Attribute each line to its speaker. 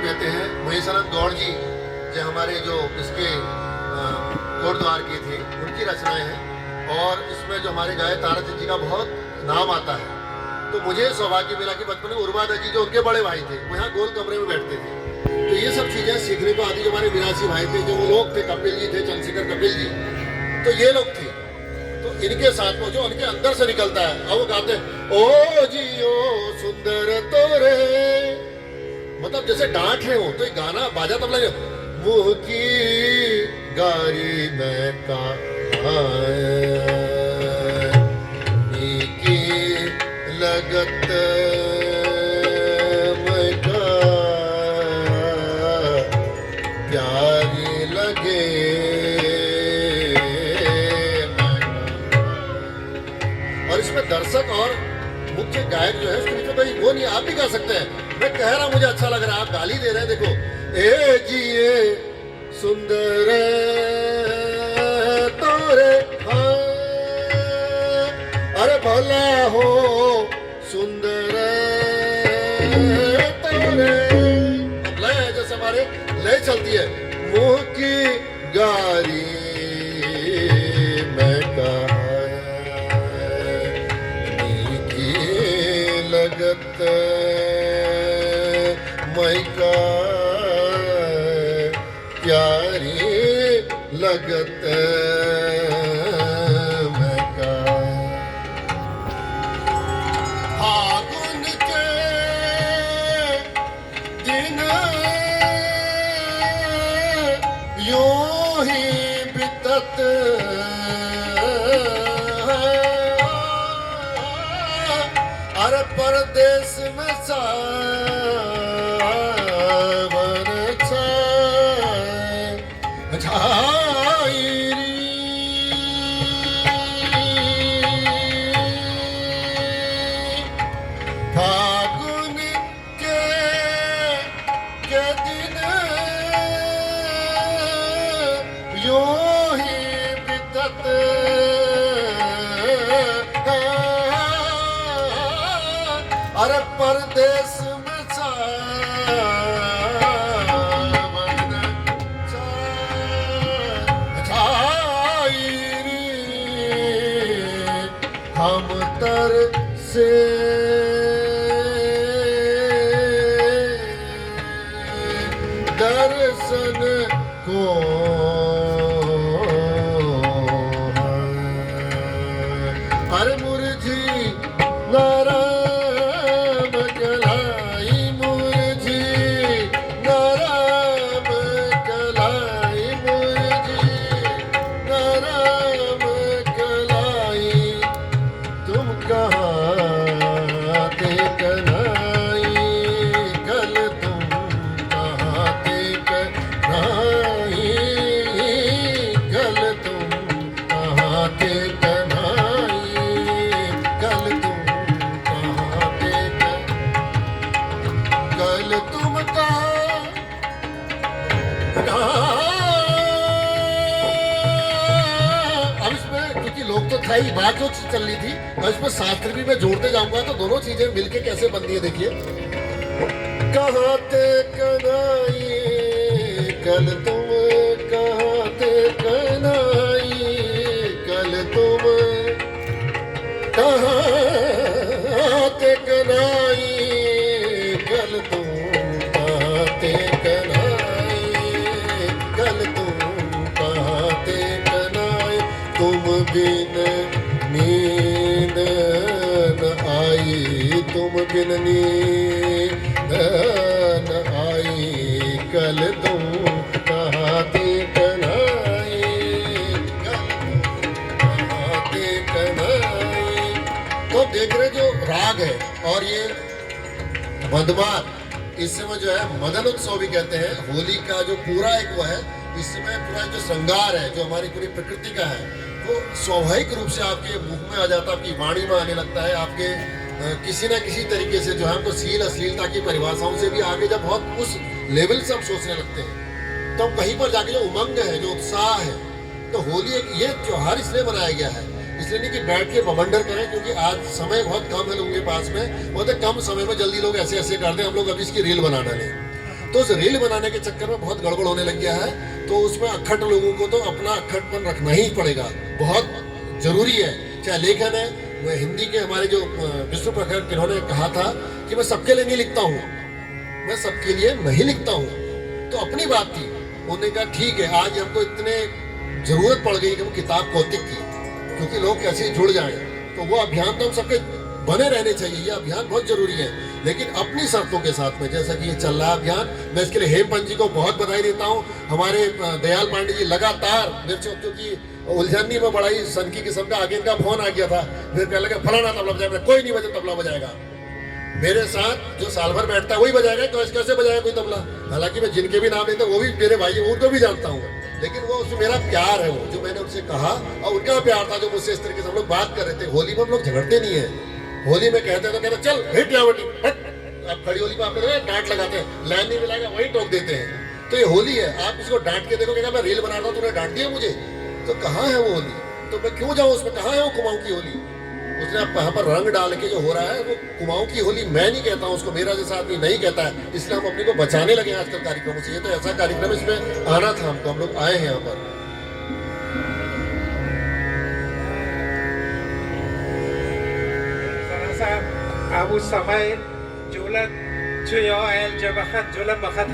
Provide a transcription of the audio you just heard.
Speaker 1: कहते हैं महेशानंद गौड़ जी जो हमारे जो इसके गुरुद्वार के थे, उनकी रचनाएं हैं। और इसमें जो हमारे गाय ताराचंद जी का बहुत नाम आता है। तो मुझे सौभाग्य मिला कि बचपन में उर्मा जी जो उनके बड़े भाई थे, वो यहाँ गोल कमरे में बैठते थे। तो ये सब चीजें सीखने को आती। जो हमारे विरासी भाई थे, जो वो लोग थे, कपिल जी थे, चंद्रशेखर कपिल जी, तो ये लोग थे। तो इनके साथ में जो उनके अंदर से निकलता है, अब वो गाते हैं ओ जी ओ सुंदर तोरे, मतलब जैसे डांट रहे हो तो ये गाना बाजा तब लगे मुँह की गारी में का की लगत में का प्यारी लगे। और इसमें दर्शक और मुख्य गायक जो है उसके बीच में भाई वो नहीं, आप भी गा सकते हैं। मैं कह रहा हूं मुझे अच्छा लग रहा है, आप गाली दे रहे हैं। देखो ए जी ए सुंदर तोरे हाँ, अरे भला हो सुंदर तोरे। अब लय है, जैसे हमारे लय चलती है मुँह की गारी मैं कहा लगत मैका प्यारी लगत मैका। फागुन के दिन यूं ही बितत अरे परदेश में सावन छाई फागुन के दिन यूं ही बितत अरे परदेश में सावन छाई हम तर से दर्शन को हर मुरझी नारा ही बात जो चल रही थी और इसमें शास्त्र भी मैं जोड़ते जाऊंगा तो दोनों चीजें मिलके कैसे बनती है। देखिए कहते कनाई कल तुम कहते कनाई कल तुम कहते कनाई कल तुम कहते कनाई कल तुम कहते कनाई तुम बिन नींद न आई तुम बिन नींद न आई कल तुम कहते कनाई कल कहते कनाई। तो देख रहे जो राग है और ये मधमार, इसमें जो है मदन उत्सव भी कहते हैं। होली का जो पूरा एक वो है, इसमें पूरा जो श्रृंगार है जो हमारी पूरी प्रकृति का है वो स्वाभाविक रूप से आपके मुख में आ जाता है, आपकी वाणी में आने लगता है। आपके किसी ना किसी तरीके से जो है हमको सील अश्लीलता की परिभाषाओं से भी आगे जब बहुत उस लेवल से हम सोचने लगते हैं तो हम कहीं पर जाके जो उमंग है, जो उत्साह है, तो होली एक ये त्योहार इसलिए मनाया गया है, इसलिए नहीं कि बैठ के बवंडर करें, क्योंकि आज समय बहुत कम है लोगों के पास में, बहुत कम समय में जल्दी लोग ऐसे ऐसे कर दें, हम लोग अभी इसकी रील बना डालें। तो उस रील बनाने के चक्कर में बहुत गड़बड़ होने लग गया है। तो उसमें अक्खट लोगों को तो अपना अक्खटपन रखना ही पड़ेगा, बहुत जरूरी है। चाहे लेखन है, वो हिंदी के हमारे जो विष्णु प्रखर इन्होंने कहा था कि मैं सबके लिए नहीं लिखता हूँ, मैं सबके लिए नहीं लिखता हूँ। तो अपनी बात थी, उन्होंने कहा ठीक है, आज हमको इतने जरूरत पड़ गई कि हम किताब कौतिक की, क्योंकि लोग कैसे जुड़ जाएं। तो वो अभियान तो हम सबके बने रहने चाहिए, ये अभियान बहुत जरूरी है, लेकिन अपनी शर्तों के साथ में, जैसा कि ये चल रहा है अभियान। मैं इसके लिए हेमपंत जी को बहुत बधाई देता हूँ। हमारे दयाल पांडे जी लगातार क्योंकि उलझनी में बड़ा ही सनकी किस्म का आगे इनका फोन आ गया था, फिर कहने लगे फलाना तबला बजाएगा, कोई नहीं बजे तबला बजाएगा मेरे साथ, जो साल भर बैठता है वही बजाएगा, तो कैसे बजाएगा कोई तबला। हालांकि मैं जिनके भी नाम लेता वो भी मेरे भाई, उनको भी जानता हूँ, लेकिन वो उसमें मेरा प्यार है, वो जो मैंने उनसे कहा, और उनका प्यार था जो मुझसे इस तरीके से हम लोग बात कर रहे थे। होली में हम लोग झगड़ते नहीं है, होली में कहते तो कहते चल हिट यावटी हट, अब खड़ी होली पे आप डांट लगाते हैं, लाइन नहीं मिलाएगा वही टोक देते हैं। तो ये होली है, आप इसको डांट के देखो, मैं रील बना रहा हूँ तूने डांट दिया मुझे, तो कहाँ है वो होली? तो मैं क्यों जाऊँ उसमें, कहाँ है वो कुमाऊं की होली? उसने यहाँ पर रंग डाल के जो हो रहा है वो कुमाऊं की होली मैं नहीं कहता हूँ उसको, मेरा जैसा आदमी नहीं कहता है, इसलिए हम अपने को बचाने लगे आजकल कार्यक्रमों से। ये तो ऐसा कार्यक्रम है, इसमें आना था हमको, हम लोग आए हैं यहाँ पर।
Speaker 2: Abu Samail, Julat, Chuyo El Jabahat, Julat Bakat